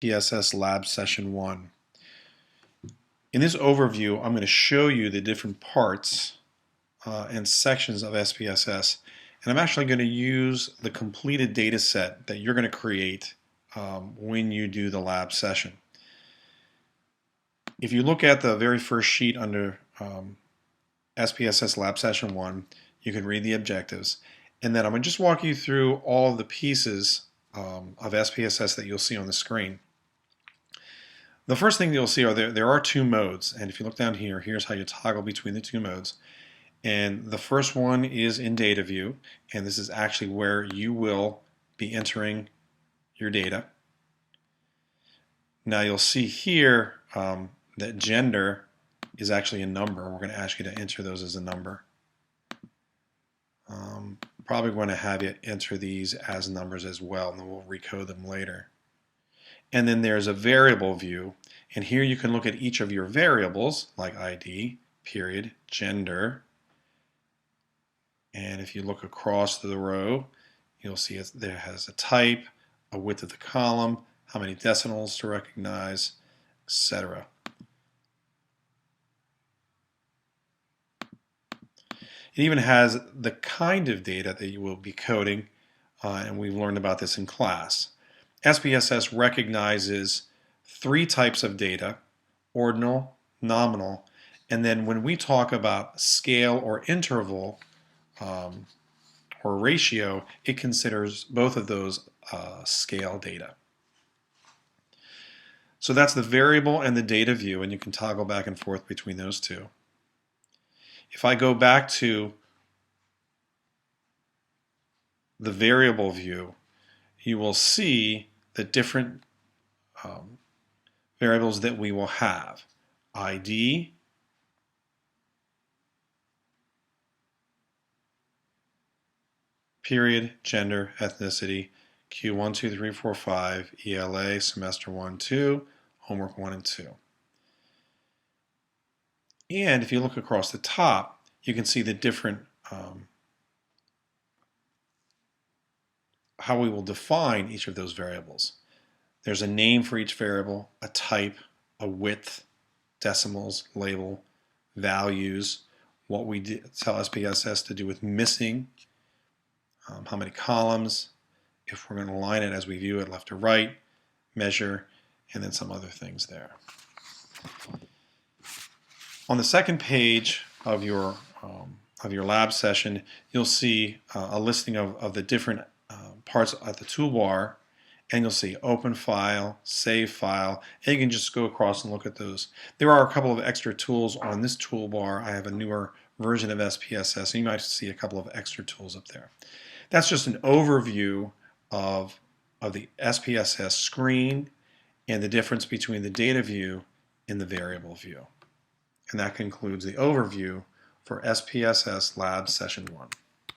SPSS Lab Session 1. In this overview, I'm going to show you the different parts and sections of SPSS, and I'm actually going to use the completed data set that you're going to create when you do the lab session. If you look at the very first sheet under SPSS Lab Session 1, you can read the objectives, and then I'm going to just walk you through all of the pieces of SPSS that you'll see on the screen. The first thing you'll see are there are two modes, and if you look down here, here's how you toggle between the two modes. And the first one is in data view, and this is actually where you will be entering your data. Now you'll see here that gender is actually a number. We're going to ask you to enter those as a number. Probably going to have you enter these as numbers as well, and then we'll recode them later. And then there's a variable view, and here you can look at each of your variables like ID, period, gender, and if you look across the row, you'll see there has a type, a width of the column, how many decimals to recognize, etc. It even has the kind of data that you will be coding, and we've learned about this in class. SPSS recognizes three types of data: ordinal, nominal, and then when we talk about scale or interval or ratio, it considers both of those scale data. So that's the variable and the data view, and you can toggle back and forth between those two. If I go back to the variable view, you will see the different variables that we will have. ID, period, gender, ethnicity, Q1, 2, 3, 4, 5, ELA, semester 1, 2, homework 1 and 2. And if you look across the top, you can see the different how we will define each of those variables. There's a name for each variable, a type, a width, decimals, label, values, what we tell SPSS to do with missing, how many columns, if we're going to align it as we view it left to right, measure, and then some other things there. On the second page of your lab session, you'll see a listing of the different parts at the toolbar, and you'll see open file, save file, and you can just go across and look at those. There are a couple of extra tools on this toolbar. I have a newer version of SPSS, and you might see a couple of extra tools up there. That's just an overview of the SPSS screen and the difference between the data view and the variable view. And that concludes the overview for SPSS Lab Session 1.